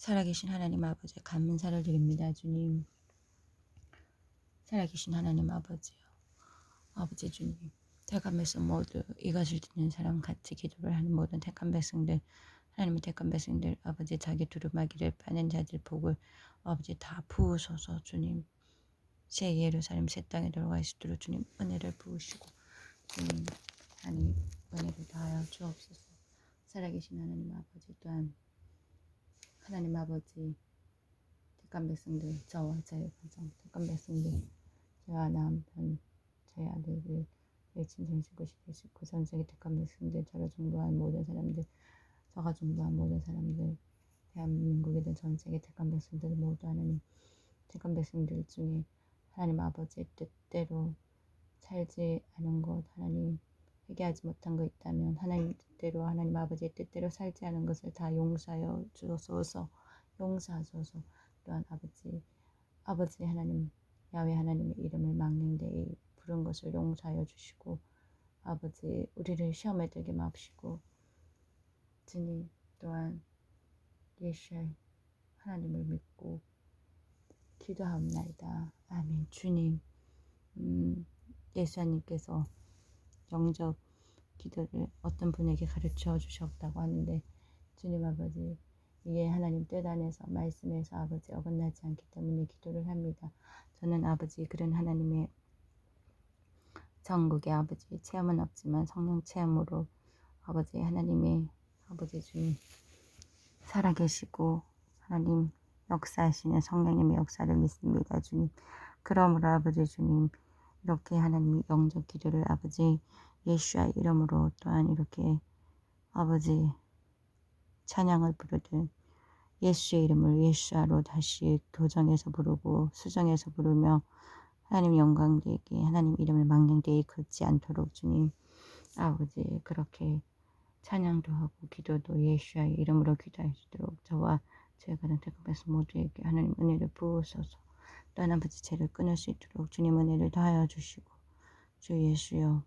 살아계신 하나님 아버지 감사를 드립니다. 주님, 살아계신 하나님 아버지요, 아버지 주님, 택한 백성 모두 이것을 듣는 사람 같이 기도를 하는 모든 택한 백성들, 하나님의 택한 백성들, 아버지 자기 두루마기를 빠는 자들 복을 아버지 다 부으소서. 주님, 새 예루살렘 새 땅에 들어가 있도록 주님 은혜를 부으시고, 주님 하나님 은혜를 다하여 주옵소서. 살아계신 하나님 아버지, 또한 하나님 아버지 택한 백성들, 저와 저의 가정, 택한 백성들, 저와 남편, 저희 아들들, 저희 친정 식구, 시대 식구, 전 세계 택한 백성들, 저를 중보한 모든 사람들, 저가 중보한 모든 사람들, 대한민국이든 전 세계 택한 백성들 모두 하나님, 택한 백성들 중에 하나님 아버지의 뜻대로 살지 않은 것, 하나님 회개하지 못한 것 있다면 하나님 뜻대로, 하나님 아버지의 뜻대로 살지 않은 것을 다 용서하여 주소서. 용서하소서. 또한 아버지 하나님, 야훼 하나님의 이름을 망령되이 부른 것을 용서하여 주시고, 아버지 우리를 시험에 들게 마옵시고, 주님 또한 예수의 하나님을 믿고 기도하옵나이다. 아멘. 주님, 예수님께서 영접 기도를 어떤 분에게 가르쳐 주셨다고 하는데, 주님 아버지, 이게 하나님 뜻 안에서 말씀에서 아버지 어긋나지 않기 때문에 기도를 합니다. 저는 아버지 그런 하나님의 천국의 아버지 체험은 없지만 성령 체험으로 아버지 하나님의 아버지 주님 살아계시고 하나님 역사하시는 성령님의 역사를 믿습니다. 주님, 그러므로 아버지 주님, 이렇게 하나님 영접 기도를 아버지 예수의 이름으로, 또한 이렇게 아버지 찬양을 부르든 예수의 이름을 예수아로 다시 교정해서 부르고 수정해서 부르며 하나님 영광 되게 하나님 이름을 망령되이 걷지 않도록 주님 아버지 그렇게 찬양도 하고 기도도 예수의 이름으로 기도할 수 있도록 저와 저희 가정 택배서 모두에게 하나님 은혜를 부으소서. 또한 아버지 죄를 끊을 수 있도록 주님 은혜를 다하여 주시고, 주 예수여,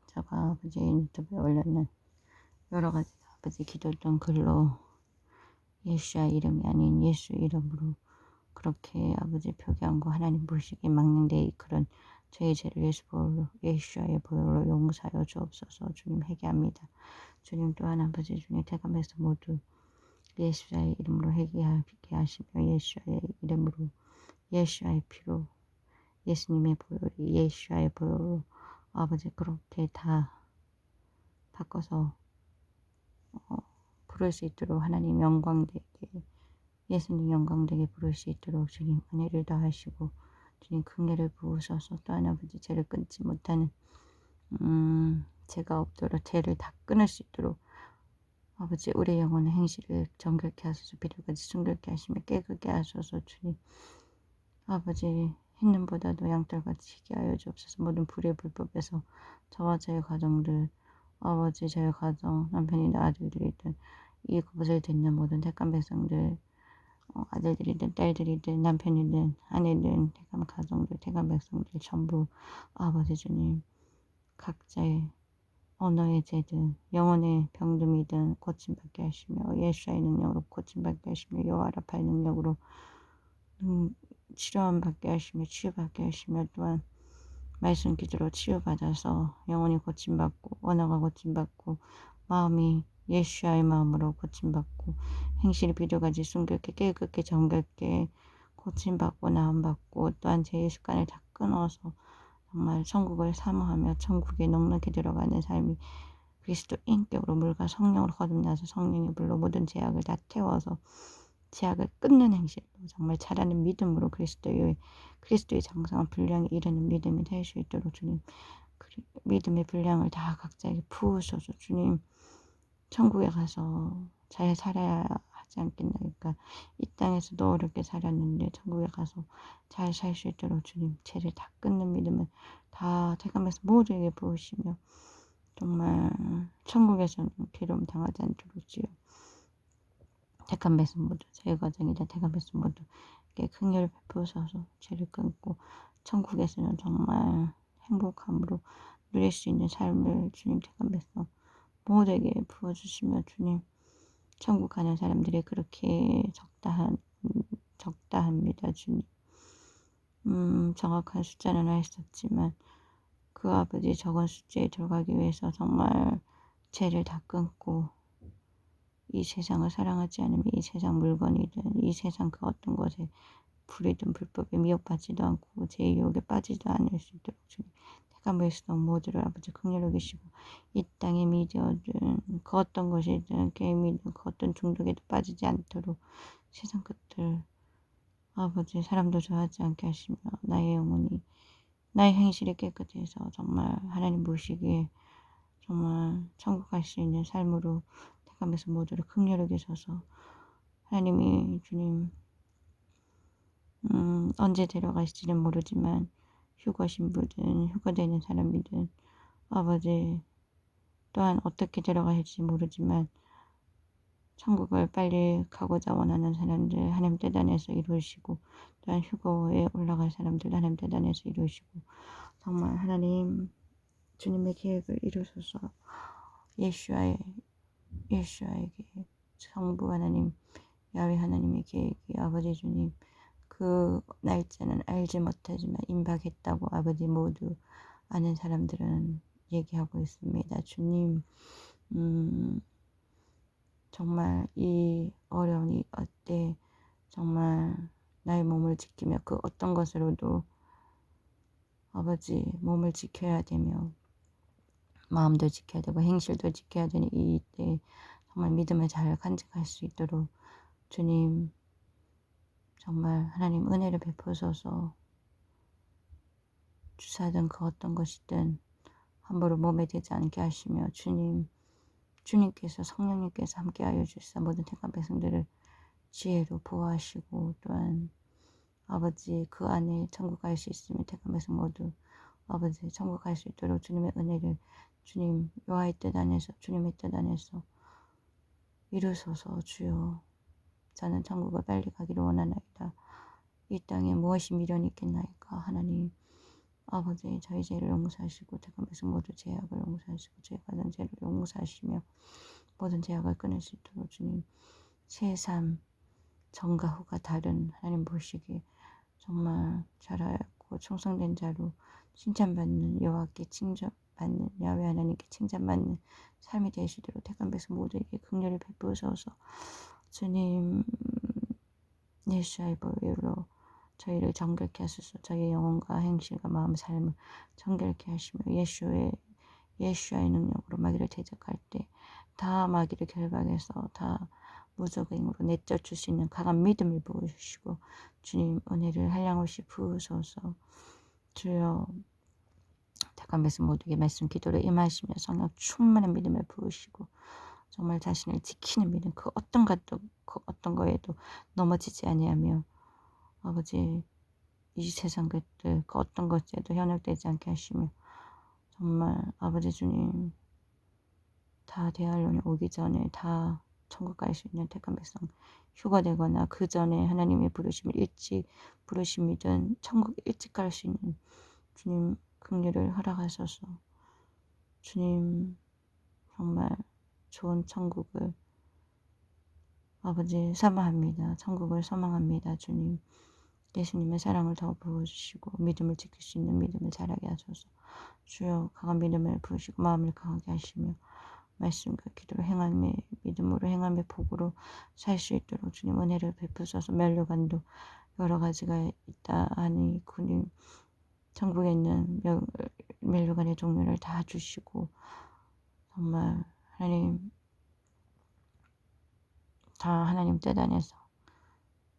제가 아버지 유튜브에 올렸는 여러 가지 아버지 기도했던 글로 예수의 이름이 아닌 예수 이름으로 그렇게 아버지 표기한 거 하나님 보시기에 망령되이 그런 저의 죄를 예수의 보혈로 용서하여 주옵소서. 주님 회개합니다. 주님 또한 아버지 주님 태감에서 모두 예수의 이름으로 회개하게 하시며 예수의 이름으로 예수의 피로 예수님의 보혈이 예수의 보혈로 아버지 그렇게 다 바꿔서 부를 수 있도록 하나님 영광되게 예수님 영광되게 부를 수 있도록 주님 은혜를 다하시고 주님 긍휼을 부으셔서 또한 아버지 죄를 끊지 못하는 죄가 없도록 죄를 다 끊을 수 있도록 아버지 우리의 영혼의 행실을 정결케 하소서. 비둘기같이 순결케 하시며 깨끗게 하소서. 주님 아버지 흰눈보다도 양털같이 희게 하여 주옵소서. 모든 불의 불법에서 저와 저의 가정들 아버지 저의 가정 남편이나 아들들이든 이것을 듣는 모든 택한 백성들 아들들이든 딸들이든 남편이든 아내든 택한 가정들 택한 백성들 전부 아버지 주님 각자의 언어의 죄든 영혼의 병듦이든 고침받게 하시며 예수의 능력으로 고침받게 하시며 여호와 라파의 능력으로 치료함 받게 하시며 치유받게 하시며 또한 말씀 기도로 치유받아서 영혼이 고침받고 언어가 고침받고 마음이 예수의 마음으로 고침받고 행실이 비둘기같이 순결케 깨끗게 정결케 고침받고 나음받고 또한 죄의 습관을 다 끊어서 정말 천국을 사모하며 천국에 넉넉히 들어가는 삶이 그리스도 인격으로 물과 성령으로 거듭나서 성령의 불로 모든 죄악을 다 태워서 죄악을 끊는 행실로 정말 잘하는 믿음으로 그리스도의 장성한 분량에 이르는 믿음이 될 수 있도록 주님 믿음의 분량을 다 각자에게 부으셔서 주님 천국에 가서 잘 살아야 하지 않겠나니까 이 땅에서도 어렵게 살았는데 천국에 가서 잘 살 수 있도록 주님 죄를 다 끊는 믿음을 다 택하면서 모두에게 부으시며 정말 천국에서는 괴로움 당하지 않도록 주여 택한 백성 모두 저희 가정이다 택한 백성 모두에게 긍휼을 베푸셔서 죄를 끊고 천국에서는 정말 행복함으로 누릴 수 있는 삶을 주님 택한 백성 모두에게 부어주시며 주님 천국 가는 사람들이 그렇게 적다합니다, 주님. 정확한 숫자는 알 수 없지만 그 아버지 적은 숫자에 들어가기 위해서 정말 죄를 다 끊고 이 세상을 사랑하지 않으면 이 세상 물건이든 이 세상 그 어떤 것에 불이든 불법에 미혹받지도 않고 제 유혹에 빠지도 않을 수 있도록 주님 택한 백성 모두를 아버지 긍휼히 여기시고 이 땅의 미디어든 그 어떤 것이든 게임이든 그 어떤 중독에도 빠지지 않도록 세상 것들 아버지 사람도 좋아하지 않게 하시며 나의 영혼이 나의 행실이 깨끗해서 정말 하나님 보시기에 정말 천국 갈 수 있는 삶으로 택하면서 모두를 긍휼히 여기셔서 하나님이 주님 언제 데려가실지는 모르지만 휴가 신부든 휴가되는 사람이든 아버지 또한 어떻게 데려가실지 모르지만 천국을 빨리 가고자 원하는 사람들 하나님 뜻 안에서 이루시고 또한 휴거에 올라갈 사람들 하나님 뜻 안에서 이루시고 정말 하나님 주님의 계획을 이루소서 예수아에게 성부 하나님 야훼 하나님의 계획이 아버지 주님 그 날짜는 알지 못하지만 임박했다고 아버지 모두 아는 사람들은 얘기하고 있습니다. 주님 정말 이 어려운 이 때 정말 나의 몸을 지키며 그 어떤 것으로도 아버지 몸을 지켜야 되며 마음도 지켜야 되고 행실도 지켜야 되는 이때 정말 믿음을 잘 간직할 수 있도록 주님 정말 하나님 은혜를 베푸소서 주사든 그 어떤 것이든 함부로 몸에 대지 않게 하시며 주님께서 성령님께서 함께하여 주시사 모든 택한 백성들을 지혜로 보호하시고 또한 아버지 그 안에 천국 갈 수 있으면 택한 백성 모두 아버지 천국 갈 수 있도록 주님의 은혜를 주님 여호와의 뜻 안에서 주님의 뜻 안에서 이루소서 주여 저는 천국을 빨리 가기를 원하나이다. 이 땅에 무엇이 미련이 있겠나이까 하나님 아버지 저희 죄를 용서하시고 택한 백성 모두 죄악을 용서하시고 죄 받은 죄를 용서하시며 모든 죄악을 끊을 수 있도록 주님 새삼 전과 후가 다른 하나님 보시기에 정말 잘하였고 충성된 자로 칭찬받는 여호와께 칭찬받는 야훼 하나님께 칭찬받는 삶이 되시도록 택한 백성 모두에게 긍휼을 베푸소서 주님 예수의 보혈로 저희를 정결케 하소서 저희의 영혼과 행실과 마음 삶을 정결케 하시며 예수의 능력으로 마귀를 대적할 때 다 마귀를 결박해서 다 무적행으로 내쫓을 수 있는 강한 믿음을 부으시고 주님 은혜를 한량없이 부으소서 주여 택한 백성 모두에게 말씀 기도를 임하시며 성령 충만한 믿음을 부으시고 정말 자신을 지키는 믿음 그 어떤 거에도 넘어지지 아니하며 아버지 이 세상 것들 그 어떤 것에도 현혹되지 않게 하시며 정말 아버지 주님 다 대할론이 오기 전에 다 천국 갈 수 있는 택한 백성 휴가 되거나 그 전에 하나님의 부르심을 일찍 부르심이든 천국 일찍 갈 수 있는 주님 긍휼을 허락하셔서 주님 정말 좋은 천국을 아버지 사모합니다. 천국을 소망합니다. 주님 예수님의 사랑을 더 부어주시고 믿음을 지킬 수 있는 믿음을 자라게 하소서 주여 강한 믿음을 부으시고 마음을 강하게 하시며 말씀과 기도로 행함의 믿음으로 행함의 복으로 살 수 있도록 주님 은혜를 베푸소서 멸류관도 여러 가지가 있다 하니 주님 천국에 있는 멸류관의 종류를 다 주시고 정말 하나님 다 하나님 뜻 안에서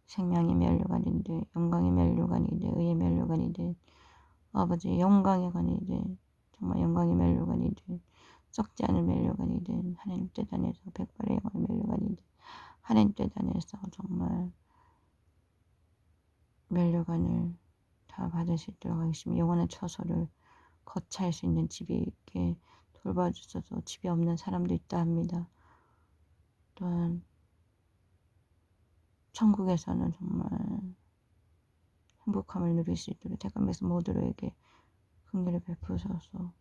생명의 멸류관인데 영광의 멸류관이든 의의 멸류관이든 아버지 영광의 관이든 정말 영광의 멸류관이든 썩지 않은 멸류관이든 하나님 뜻 안에서 백발의 영광의 멸류관이든 하나님 뜻 안에서 정말 멸류관을 다 받을 수 있도록 하겠습니다. 영원한 처소를 거처할 수 있는 집이 있게 돌봐주셔서 집이 없는 사람도 있다 합니다. 또한 천국에서는 정말 행복함을 누릴 수 있도록 택한 백성 모두에게 긍휼을 베푸소서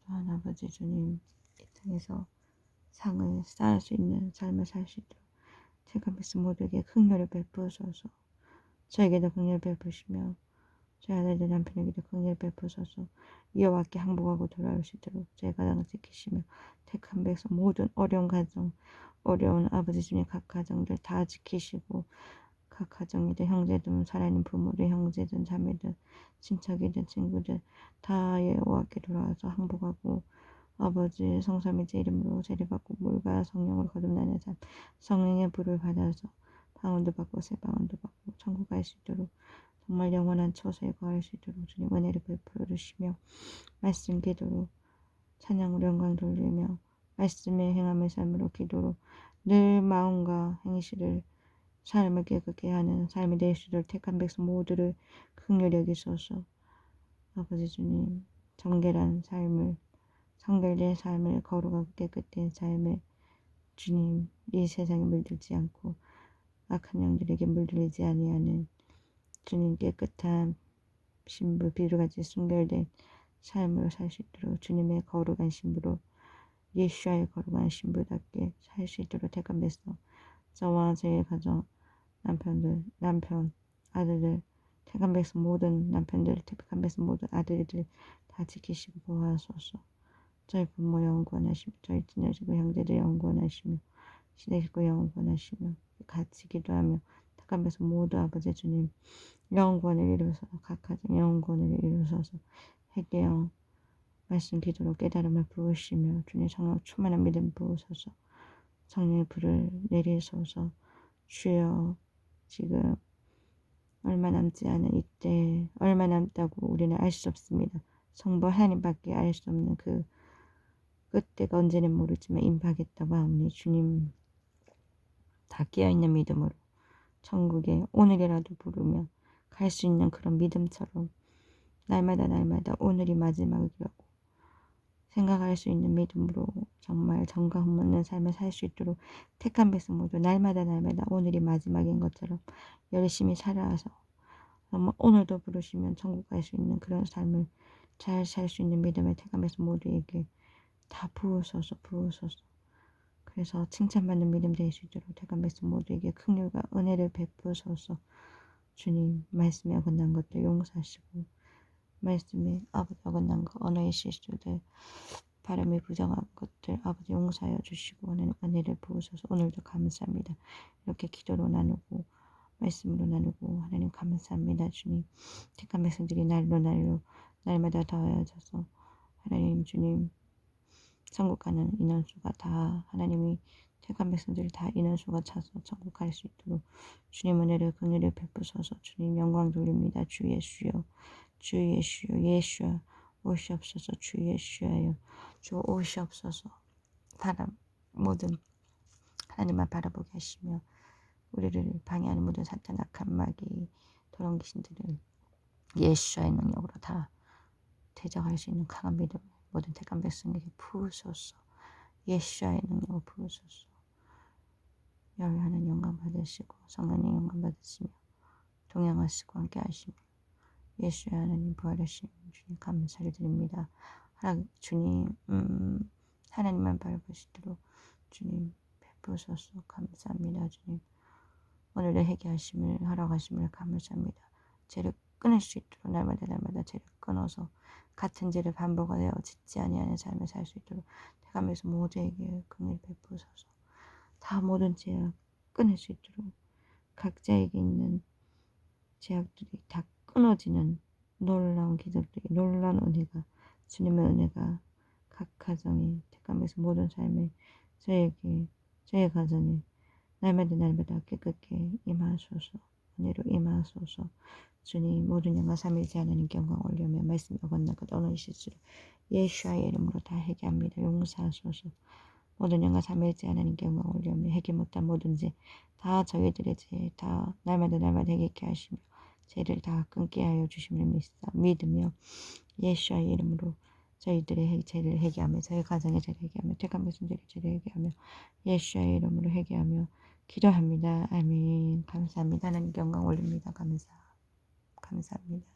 또한 아버지 주님 이 땅에서 상을 쌓을 수 있는 삶을 살 수 있도록 태감에서 모두에게 긍휼을 베푸소서. 저에게도 긍휼을 베푸시며 저희 아들들 남편에게도 긍휼을 베푸소서. 여호와께 항복하고 돌아올 수 있도록 저희 가정을 지키시며 택한 백성 모든 어려운 가정, 어려운 아버지 주님 각 가정들 다 지키시고 각 가정이든 형제든 살아있는 부모든 형제든 자매든 친척이든 친구들 다 여호와께 돌아와서 항복하고 아버지 성삼위 제 이름으로 세례받고 물과 성령으로 거듭나는 삶 성령의 불을 받아서 방언도 받고 새 방언도 받고 천국 갈 수 있도록 정말 영원한 처소에 거할 수 있도록 주님 은혜를 베풀어 주시며 말씀 기도로 찬양으로 영광 돌리며 말씀에 행함의 삶으로 기도로 늘 마음과 행실을 삶을 깨끗게 하는 삶이 될 수 있도록 택한 백성 모두를 긍휼히 여기소서. 아버지 주님 정결한 삶을 성결된 삶을 거룩하고 깨끗된 삶을 주님 이 세상에 물들지 않고 악한 영들에게 물들리지 아니하는 주님 깨끗한 신부 비루같이 순결된 삶으로 살 수 있도록 주님의 거룩한 신부로 예수와의 거룩한 신부답게 살 수 있도록 택한 백성 저와 저의 가정 남편 아들들 택한 백성 모든 남편들 택한 백성 모든 아들들 다 지키시고 보호하소서. 저희 부모 영원하시며 저희 친자식구 형제들 영원하시며 시대식구 영원하시며 같이 기도하며 택한 백성 모두 아버지 주님 영원을 이루소서. 각 가정 영원을 이루소서. 회개영 말씀 기도로 깨달음을 부으시며 주님 성령 충만한 믿음 부으소서. 성령의 불을 내리소서. 주여 지금 얼마 남지 않은 이때 얼마 남다고 우리는 알 수 없습니다. 성부 하나님밖에 알 수 없는 그 그때가 언제는 모르지만 임하겠다고 하오니 주님 다 깨어있는 믿음으로 천국에 오늘이라도 부르며 갈 수 있는 그런 믿음처럼 날마다 오늘이 마지막이라고 생각할 수 있는 믿음으로 정말 정과 없는 삶을 살 수 있도록 택한 백성 모두 날마다 오늘이 마지막인 것처럼 열심히 살아서 정말 오늘도 부르시면 천국 갈 수 있는 그런 삶을 잘 살 수 있는 믿음을 택한 백성 모두에게 다 부으소서. 그래서 칭찬받는 믿음 될 수 있도록 택한 백성 모두에게 긍휼과 은혜를 베푸소서. 주님 말씀에 어긋난 것들 용서하시고 말씀에 아버지 어긋난 것 언어의 실수들 바람이 부정한 것들 아버지 용서하여 주시고 은혜를 부으소서. 오늘도 감사합니다. 이렇게 기도로 나누고 말씀으로 나누고 하나님 감사합니다. 주님 택한 백성들이 날마다 더하여져서 하나님 주님 천국 가는 인원수가 다 하나님이 택한 백성들 다 인원수가 차서 천국 갈 수 있도록 주님 은혜를 긍휼을 베푸소서. 주님 영광 돌립니다. 주 예수여 예수여 오시옵소서. 주 예수여요 주 오시옵소서. 사람 모든 하나님만 바라보게 하시며 우리를 방해하는 모든 사탄 악한 마귀 더러운 귀신들을 예수와의 능력으로 다 대적할 수 있는 강한 믿음을 모든 택한 백성에게 부으소서. 예수와의 능력을 부으소서. 여호와는 영광 받으시고 성령님 영광 받으시며 동행하시고 함께 하시며 예수의 하나님 부활하신 주님 감사를 드립니다. 주님 하나님만 바라보시도록 주님 베푸소서. 감사합니다. 주님 오늘도 회개하심을 허락하심을 감사합니다. 죄를 끊을 수 있도록 날마다 죄를 끊어서 같은 죄를 반복하여 짓지 아니하는 삶을 살 수 있도록 대감에서 모두에게 긍휼 베푸소서. 다 모든 죄악 끊을 수 있도록 각자에게 있는 죄악들이 다 끊어지는 놀라운 기적들이 놀라운 은혜가 주님의 은혜가 각 가정에 대감에서 모든 삶에 저에게 저의 가정에 날마다 깨끗게 임하소서. 은혜로 임하소서. 주님 모든 영광 삼일째 하나님께 영광 올려며 말씀 어긋난 것 어느 실수를 예수와의 이름으로 다 회개합니다. 용서하소서. 모든 영광 삼일째 하나님께 영광 올려며 회개 못한 모든 죄 다 저희들의 죄 다 날마다 회개케 하시며 죄를 다 끊게 하여 주심을 믿으며 예수와의 이름으로 저희들의 죄를 회개하며 저희 가정의 죄를 회개하며 택한 백성들의 죄를 회개하며 예수와의 이름으로 회개하며 기도합니다. 아멘. 감사합니다. 하나님께 영광 올립니다. 감사합니다.